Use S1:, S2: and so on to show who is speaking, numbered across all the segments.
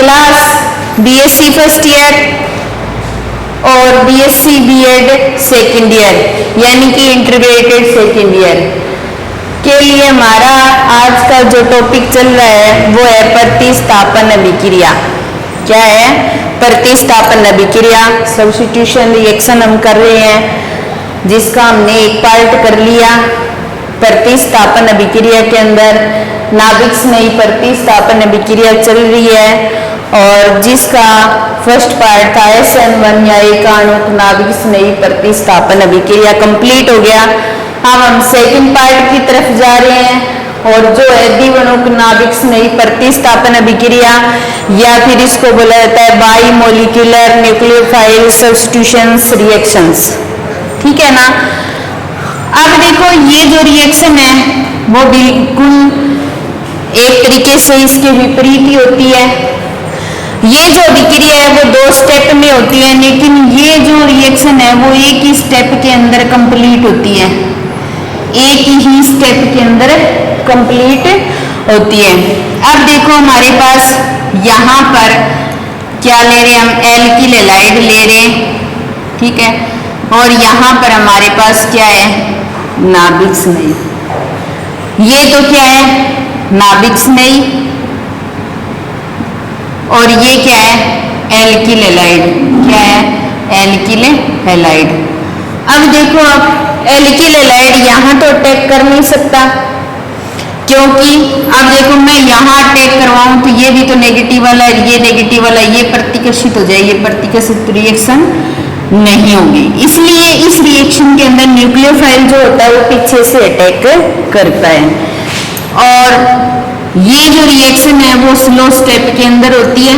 S1: Class BSc first year और BSc BEd second year यानी कि इंटीग्रेटेड सेकेंड ईयर के लिए हमारा आज का जो टॉपिक चल रहा है वो है प्रतिस्थापन अभिक्रिया। क्या है? प्रतिस्थापन अभिक्रिया, सब्स्टिट्यूशन रिएक्शन हम कर रहे हैं जिसका हमने एक पार्ट कर लिया। प्रतिस्थापन अभिक्रिया के अंदर नाभिक स्नेही प्रतिस्थापन अभिक्रिया चल रही है और जिसका फर्स्ट पार्ट था SN1 या एकाणुक नाभिक स्नेही प्रतिस्थापन अभिक्रिया कंप्लीट हो गया। अब हम सेकंड पार्ट की तरफ जा रहे हैं और जो है द्विअणुक नाभिक स्नेही प्रतिस्थापन अभिक्रिया या फिर इसको बोला जाता है by molecular nucleophile substitutions reactions. ठीक है ना। अब देखो ये जो रिएक्शन है वो बिल्कुल एक तरीके से इसके विपरीत ही होती है। ये जो अभिक्रिया है वो 2 स्टेप में होती है, लेकिन ये जो रिएक्शन है वो एक ही स्टेप के अंदर कंप्लीट होती है, एक ही स्टेप के अंदर कंप्लीट होती है। अब देखो हमारे पास यहाँ पर क्या ले रहे हैं हम, एल्किल हैलाइड ले रहे हैं। ठीक है। और यहाँ पर हमारे पास क्या है, नाभिक स्नेही। ये तो क्या है, नाभिक स्नेही, और ये क्या है, एल्किल हैलाइड। क्या है, एल्किल हैलाइड। अब देखो अब एल्किल हैलाइड यहाँ तो अटैक कर नहीं सकता, क्योंकि अब देखो मैं यहाँ अटैक करवाऊं तो ये भी तो नेगेटिव वाला है, ये नेगेटिव वाला, ये प्रतिकर्षित हो जाए, ये प्रतिकर्षित रिएक्शन नहीं होगी। इसलिए इस रिएक्शन के अंदर न्यूक्लियोफाइल जो होता है वो पीछे से अटैक करता है। और ये जो रिएक्शन है वो स्लो स्टेप के अंदर होती है।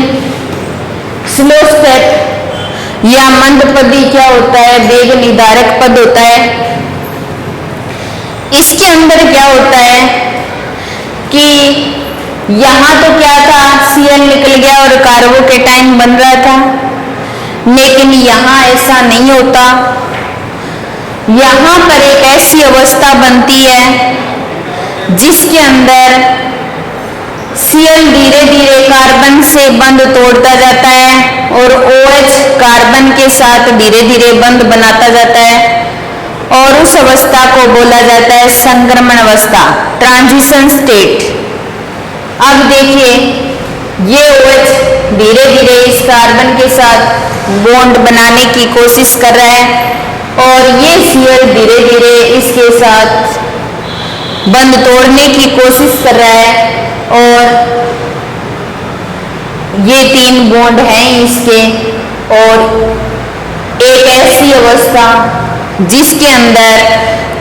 S1: स्लो स्टेप या मंद पदी क्या होता है, वेग निर्धारक पद होता है। इसके अंदर क्या होता है कि यहाँ तो क्या था, Cl निकल गया और कार्बोकेटाइन बन रहा था, लेकिन यहाँ ऐसा नहीं होता। यहाँ पर एक ऐसी अवस्था बनती है जिसके अंदर Cl धीरे धीरे कार्बन से बंध तोड़ता जाता है और OH कार्बन के साथ धीरे धीरे बंध बनाता जाता है और उस अवस्था को बोला जाता है संक्रमण अवस्था, ट्रांजिशन स्टेट। अब देखिए ये OH धीरे धीरे इस कार्बन के साथ बॉन्ड बनाने की कोशिश कर रहा है और ये Cl धीरे धीरे इसके साथ बंध तोड़ने की कोशिश कर रहा है और ये 3 बॉन्ड हैं इसके। और एक ऐसी अवस्था जिसके अंदर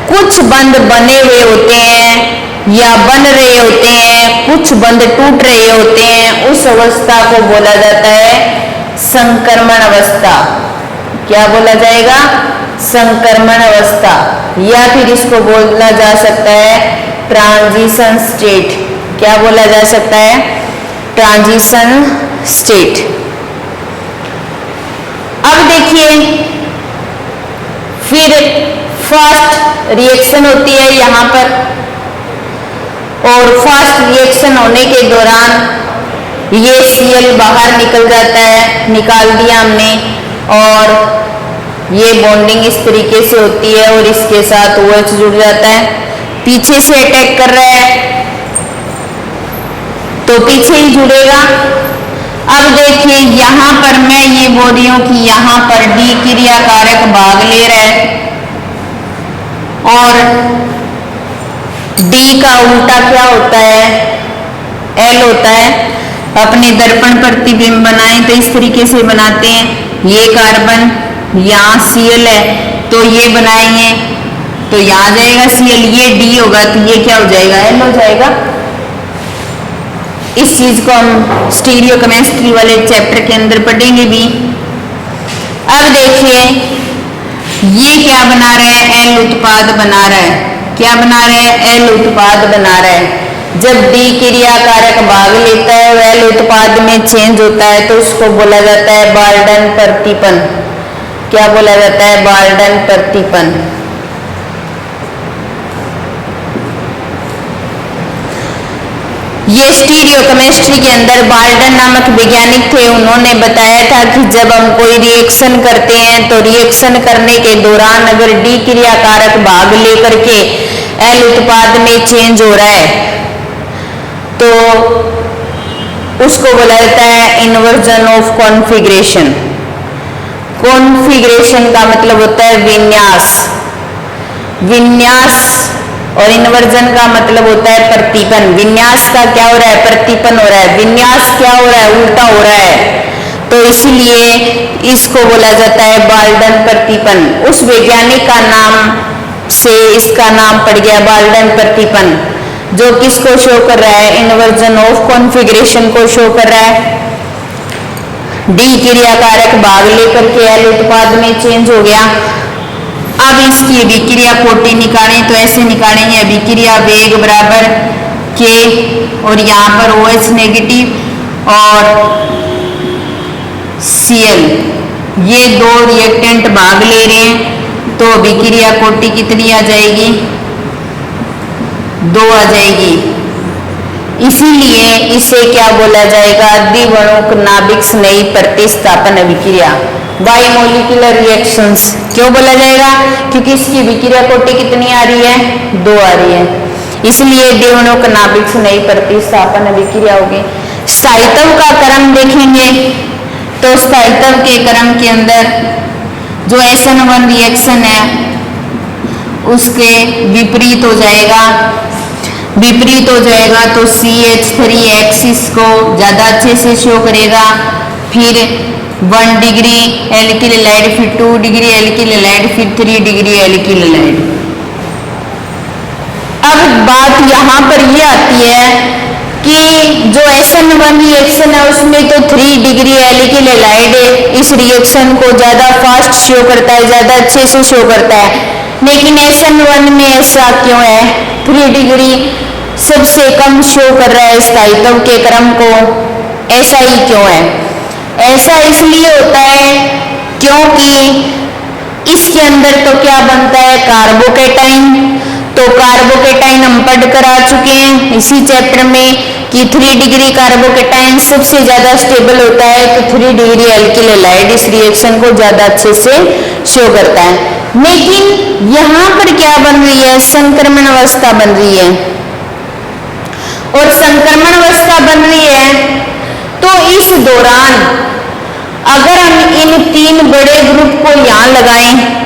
S1: कुछ बंध बने हुए होते हैं या बन रहे होते हैं, कुछ बंध टूट रहे होते हैं, उस अवस्था को बोला जाता है संक्रमण अवस्था। क्या बोला जाएगा, संक्रमण अवस्था, या फिर इसको बोला जा सकता है ट्रांजिशन स्टेट। क्या बोला जा सकता है, ट्रांजिशन स्टेट। अब देखिए फिर फास्ट रिएक्शन होती है यहाँ पर, और फास्ट रिएक्शन होने के दौरान ये Cl बाहर निकल जाता है, निकाल दिया हमने, और ये बॉन्डिंग इस तरीके से होती है और इसके साथ OH जुड़ जाता है। पीछे से अटैक कर रहा है तो पीछे ही जुड़ेगा। अब देखिए यहाँ पर मैं ये बोल रही हूँ कि यहाँ पर D क्रिया कारक भाग ले रहा है और D का उल्टा क्या होता है, L होता है। अपने दर्पण प्रतिबिंब बनाएं तो इस तरीके से बनाते हैं। ये कार्बन, यहाँ Cl है तो ये बनाएंगे तो यहाँ जाएगा Cl, ये D होगा तो ये क्या हो जाएगा, L हो जाएगा। इस चीज को हम स्टीरियो केमिस्ट्री वाले चैप्टर के अंदर पढ़ेंगे भी। अब देखिए ये क्या बना रहा है, L उत्पाद बना रहा है। क्या बना रहा है, L उत्पाद बना रहा है। जब D क्रिया कारक भाग लेता है और L उत्पाद में चेंज होता है तो उसको बोला जाता है बाल्डन प्रतिपन। क्या बोला जाता है, बाल्डन प्रतिपन। ये स्टीरियोकेमिस्ट्री के अंदर बाल्डन नामक वैज्ञानिक थे, उन्होंने बताया था कि जब हम कोई रिएक्शन करते हैं तो रिएक्शन करने के दौरान अगर डी क्रिया कारक भाग लेकर के एल उत्पाद में चेंज हो रहा है तो उसको बोला जाता है इन्वर्जन ऑफ कॉन्फ़िगरेशन। कॉन्फ़िगरेशन का मतलब होता है विन्यास, विन्यास, और इन्वर्जन का मतलब होता है प्रतिपन। विन्यास का क्या हो रहा है? प्रतिपन हो रहा है। विन्यास क्या हो रहा है? उल्टा हो रहा है। तो इसलिए इसको बोला जाता है बाल्डन प्रतिपन। उस वैज्ञानिक का नाम से इसका नाम पड़ गया बाल्डन प्रतिपन, जो किसको शो कर रहा है? इन्वर्जन ऑफ कॉन्फ़िगरेशन को शो कर रहा है। डी क्रिया कारक भाग लेकर के एल उत्पाद में चेंज हो गया। अब इसकी अभिक्रिया कोटि निकालें तो ऐसे निकालेंगे, अभिक्रिया वेग बराबर के, और यहाँ पर OH नेगेटिव और Cl, ये दो रिएक्टेंट भाग ले रहे हैं तो अभिक्रिया कोटि कितनी आ जाएगी? 2 आ जाएगी। इसीलिए इसे क्या बोला जाएगा? द्विवर्णुक नाभिक स्नेही प्रतिस्थापन अभिक्रिया, बाइमोलिकुलर रिएक्शंस। क्यों बोला जाएगा? क्योंकि इसकी अभिक्रिया कोटि कितनी आ रही है? 2 आ रही है, इसलिए द्विवर्णुक नाभिक स्नेही प्रतिस्थापन अभिक्रिया होगी। स्थायित्व का क्रम देखेंगे तो स्थायित्व के क्रम के अंदर जो SN1 रिएक्शन है उसके विपरीत हो जाएगा, विपरीत हो जाएगा तो CH3 एक्सिस को ज्यादा अच्छे से शो करेगा। फिर 1 डिग्री एल्किल हैलाइड, फिर 2 डिग्री एल्किल हैलाइड, फिर 3 डिग्री एल्किल हैलाइड। अब बात यहाँ पर ये आती है कि जो SN1 रिएक्शन है उसमें तो 3 डिग्री एल्किल हैलाइड इस रिएक्शन को ज्यादा फास्ट शो करता है, ज्यादा अच्छे से शो करता है, लेकिन SN1 में ऐसा क्यों है? 3 डिग्री सबसे कम शो कर रहा है स्थायित्व के क्रम को, ऐसा ही क्यों है? ऐसा इसलिए होता है क्योंकि इसके अंदर तो क्या बनता है? कार्बोकेटाइन। तो कार्बोकेटाइन हम पढ़ कर आ चुके हैं इसी चैप्टर में कि 3 डिग्री कार्बोकेटाइन सबसे ज्यादा स्टेबल होता है, तो 3 डिग्री एल्किल हैलाइड इस रिएक्शन को ज्यादा अच्छे से शो करता है। लेकिन यहाँ पर क्या बन रही है? संक्रमण अवस्था बन रही है, और संक्रमण अवस्था बन रही है तो इस दौरान अगर हम इन 3 बड़े ग्रुप को यहाँ लगाएं,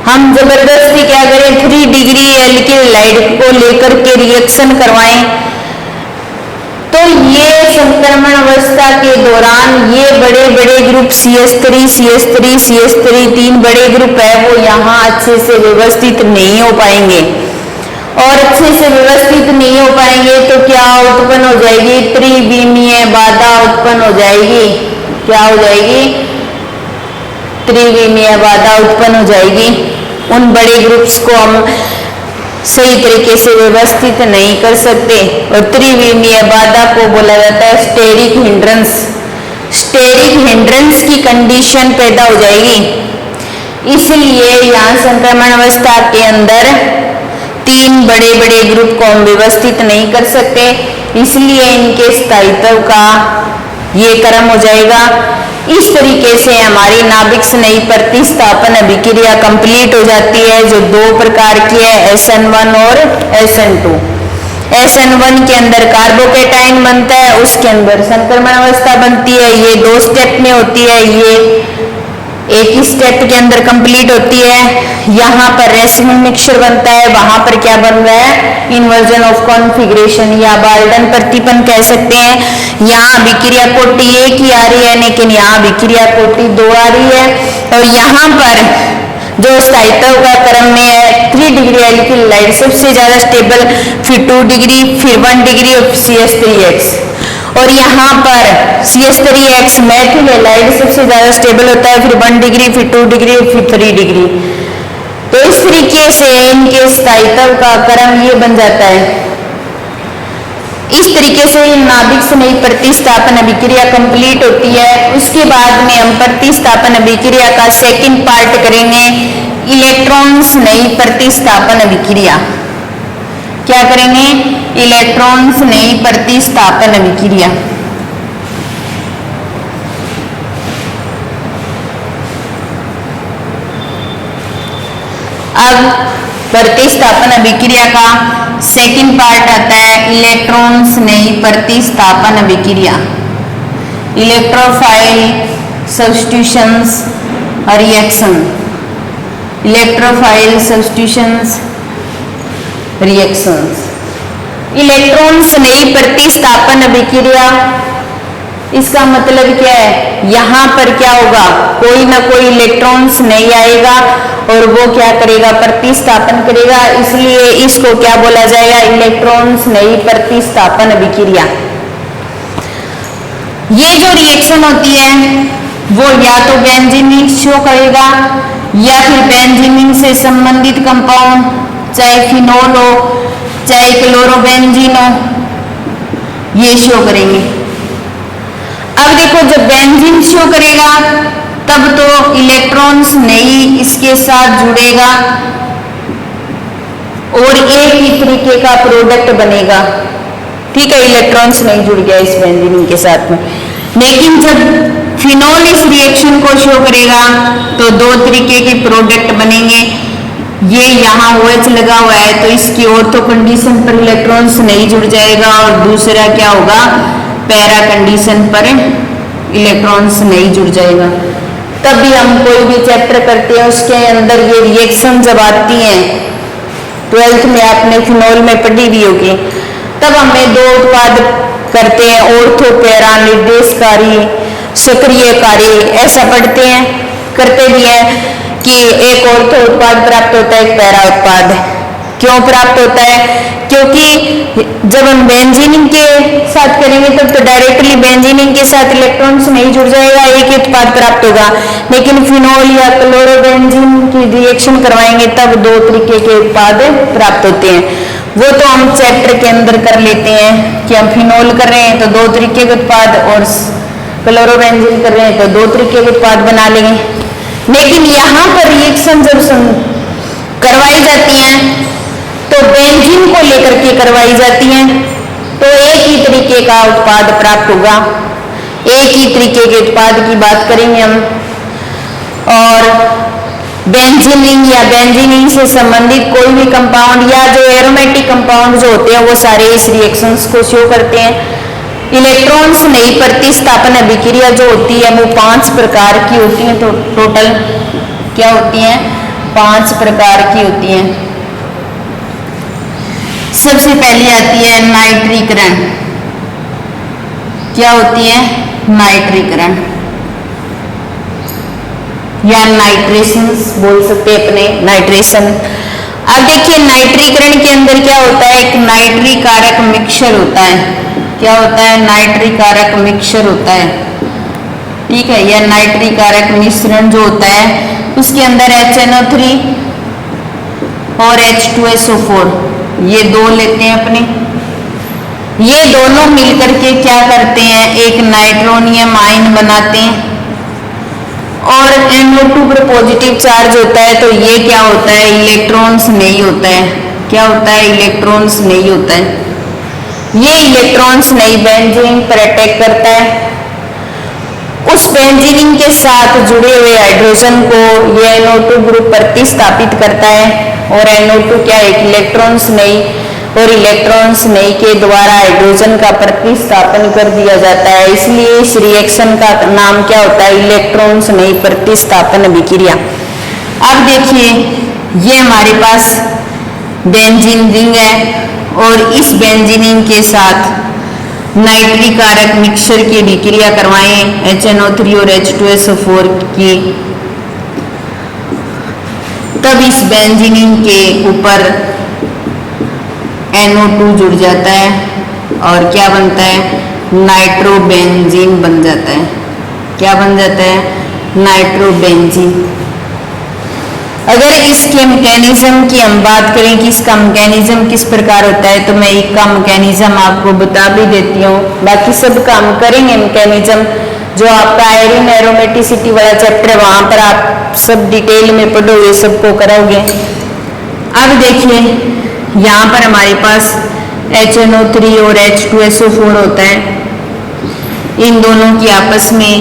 S1: हम जबरदस्ती क्या करें? 3 डिग्री एल्किल हैलाइड को लेकर के रिएक्शन करवाएं तो ये संक्रमण अवस्था के दौरान ये बड़े बड़े ग्रुप CH3, CH3, CH3 3 बड़े ग्रुप है वो यहाँ अच्छे से व्यवस्थित नहीं हो पाएंगे, और अच्छे से व्यवस्थित नहीं हो पाएंगे तो क्या उत्पन्न हो जाएगी? त्रिविमीय बाधा उत्पन्न हो जाएगी। क्या हो जाएगी? त्रिविमीय बाधा उत्पन्न हो जाएगी। उन बड़े ग्रुप्स को हम सही तरीके से व्यवस्थित नहीं कर सकते, और त्रिविमीय बाधा को बोला जाता है स्टेरिक हिंड्रेंस। स्टेरिक हिंड्रेंस की कंडीशन पैदा हो जाएगी। इसलिए यहाँ संक्रमण अवस्था के अंदर 3 बड़े बड़े ग्रुप को हम व्यवस्थित नहीं कर सकते, इसलिए इनके स्थायित्व का ये क्रम हो जाएगा। इस तरीके से हमारी नाभिक स्नेही प्रतिस्थापन अभिक्रिया कंप्लीट हो जाती है, जो 2 प्रकार की है, SN1 और SN2। SN1 के अंदर कार्बोकेटाइन बनता है, उसके अंदर संक्रमण अवस्था बनती है, ये 2 स्टेप में होती है, ये एक ही स्टेप के अंदर कंप्लीट होती है। यहाँ पर रेसिन मिक्सचर बनता है, वहां पर क्या बन रहा है? इन्वर्जन ऑफ कॉन्फ़िगरेशन या बाल्डन प्रतिपन कह सकते हैं। यहाँ अभिक्रिया कोटि 1 ही आ रही है, लेकिन यहाँ अभिक्रिया कोटि 2 आ रही है, और यहाँ पर जो स्थायित्व का क्रम में है 3 डिग्री एल्किल हैलाइड सबसे ज्यादा स्टेबल, फिर 2 डिग्री, फिर 1 डिग्री और CH3X, और यहाँ पर CH3X मेथिल हैलाइड सबसे ज्यादा स्टेबल होता है, फिर 1 डिग्री, फिर 2 डिग्री, फिर 3 डिग्री। तो इस तरीके से इनके स्थायित्व का क्रम ये बन जाता है। इस तरीके से नाभिक स्नेही प्रतिस्थापन अभिक्रिया कंप्लीट होती है। उसके बाद में हम प्रतिस्थापन अभिक्रिया का सेकंड पार्ट करेंगे, इलेक्ट्रॉन स्नेही प्रतिस्थापन अभिक्रिया। क्या करेंगे, इलेक्ट्रॉन्स नई प्रतिस्थापन अभिक्रिया। अब प्रतिस्थापन अभिक्रिया का सेकंड पार्ट आता है इलेक्ट्रॉन्स नई प्रतिस्थापन अभिक्रिया, electrophile substitutions reaction, electrophile substitutions reactions. Electrons नई प्रतिस्थापन अभिक्रिया, इसका मतलब क्या है, यहां पर क्या होगा, कोई ना कोई इलेक्ट्रॉन्स नहीं आएगा और वो क्या करेगा, प्रतिस्थापन करेगा, इसलिए इसको क्या बोला जाएगा, इलेक्ट्रॉन्स नई प्रतिस्थापन अभिक्रिया। ये जो रिएक्शन होती है वो या तो बेंजीन शो करेगा या फिर बेंजीन से संबंधित कंपाउंड, चाहे फिनोल हो चाहे क्लोरोबेंजीन हो, ये शो करेंगे। अब देखो जब बेंजीन शो करेगा तब तो इलेक्ट्रॉन्स नहीं इसके साथ जुड़ेगा और एक ही तरीके का प्रोडक्ट बनेगा, ठीक है, इलेक्ट्रॉन्स नहीं जुड़ गया इस बेंजीन के साथ में। लेकिन जब फिनोल इस रिएक्शन को शो करेगा तो दो तरीके के प्रोडक्ट बनेंगे, ये यहाँ OH लगा हुआ है तो इसकी ऑर्थो कंडीशन पर इलेक्ट्रॉन्स नहीं जुड़ जाएगा और दूसरा क्या होगा, पैरा कंडीशन पर इलेक्ट्रॉन्स नहीं जुड़ जाएगा। तब भी हम कोई भी चैप्टर करते हैं उसके अंदर ये रिएक्शन जब आती हैं, 12th में आपने फिनोल में पढ़ी भी होगी, तब हमें दो उत्पाद करते हैं, ऑर्थो पैरा निर्देशकारी सक्रियकारी, ऐसा पढ़ते हैं, करते भी हैं कि एक ऑर्थो उत्पाद प्राप्त होता है, एक पैरा उत्पाद। क्यों प्राप्त होता है, क्योंकि जब हम बेंजीन के साथ करेंगे तब तो डायरेक्टली बेंजीन के साथ इलेक्ट्रॉन्स नहीं जुड़ जाएगा, एक ही उत्पाद प्राप्त होगा। लेकिन फिनोल या क्लोरोबेंजीन की रिएक्शन करवाएंगे तब दो तरीके के उत्पाद प्राप्त होते हैं। वो तो हम चैप्टर के अंदर कर लेते हैं कि हम फिनोल कर रहे हैं तो दो तरीके के उत्पाद और क्लोरोबेंजीन कर रहे हैं तो दो तरीके के उत्पाद बना लेंगे। लेकिन यहाँ पर रिएक्शन जब करवाई जाती हैं तो बेंजीन को लेकर के करवाई जाती हैं तो एक ही तरीके का उत्पाद प्राप्त होगा, एक ही तरीके के उत्पाद की बात करेंगे हम। और बेंजीन या बेंजीन से संबंधित कोई भी कंपाउंड या जो एरोमेटिक कंपाउंड जो होते हैं वो सारे इस रिएक्शंस को शो करते हैं। इलेक्ट्रॉन्स नई प्रतिस्थापन अभिक्रिया जो होती है वो 5 प्रकार की होती है, तो टोटल क्या होती हैं, 5 प्रकार की होती हैं। सबसे पहली आती है नाइट्रीकरण। क्या होती है, नाइट्रीकरण या नाइट्रेशंस बोल सकते हैं अपने, नाइट्रेशन। अब देखिए नाइट्रीकरण के अंदर क्या होता है, एक नाइट्री कारक मिक्सचर होता है। क्या होता है, नाइट्री कारक मिक्सचर होता है, ठीक है। यह नाइट्री कारक मिश्रण जो होता है उसके अंदर HNO3 और H2SO4 ये दो लेते हैं अपने, ये दोनों मिलकर के क्या करते हैं, एक नाइट्रोनियम आयन बनाते हैं। और NO2 पर पॉजिटिव चार्ज होता है तो ये क्या होता है, इलेक्ट्रॉन्स नहीं होता है। क्या होता है, इलेक्ट्रॉन्स नहीं होता है। ये इलेक्ट्रॉन्स नहीं बेंजीन पर अटैक करता है, उस बेंजीन के साथ जुड़े हुए हाइड्रोजन को ये NO2 ग्रुप प्रतिस्थापित करता है और NO2 क्या है, इलेक्ट्रॉन्स नहीं, और इलेक्ट्रॉन्स नहीं के द्वारा हाइड्रोजन का प्रतिस्थापन कर दिया जाता है। इसलिए इस रिएक्शन का नाम क्या होता है, इलेक्ट्रॉन्स नहीं प्रतिस्थापन अभिक्रिया। अब देखिए ये हमारे पास बेंजीन रिंग है और इस बेंजीन के साथ नाइट्री कारक मिक्सचर की अभिक्रिया करवाएं HNO3 और H2SO4 की, तब इस बेंजीन के ऊपर NO2 जुड़ जाता है और क्या बनता है, नाइट्रोबेंजीन बन जाता है। क्या बन जाता है, नाइट्रोबेंजीन। अगर इसके मैकेनिज्म की हम बात करें कि इसका मैकेनिज्म किस प्रकार होता है तो मैं एक का मैकेनिज्म आपको बता भी देती हूँ, बाकी सब काम करेंगे मैकेनिज्म जो आपका आयरन एरोमेटिसिटी वाला चैप्टर है वहां पर आप सब डिटेल में पढ़ोगे, सबको कराओगे। अब देखिए यहाँ पर हमारे पास HNO3 और H2SO4 होता है, इन दोनों की आपस में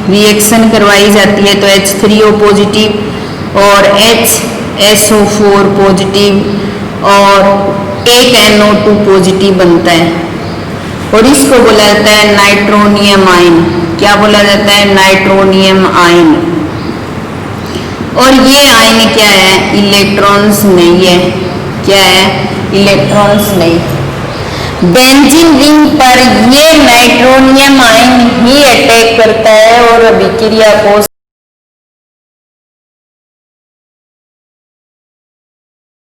S1: रिएक्शन करवाई जाती है तो H3O पॉजिटिव और HSO4 पॉजिटिव और एक NO2 पॉजिटिव बनता है और इसको बोला जाता है नाइट्रोनियम आयन। क्या बोला जाता है? Nitronium ion. और ये आयन क्या है? इलेक्ट्रॉन्स नहीं है। क्या है? इलेक्ट्रॉन्स नहीं। बेंजीन रिंग पर ये नाइट्रोनियम आयन ही अटैक करता है और अभिक्रिया को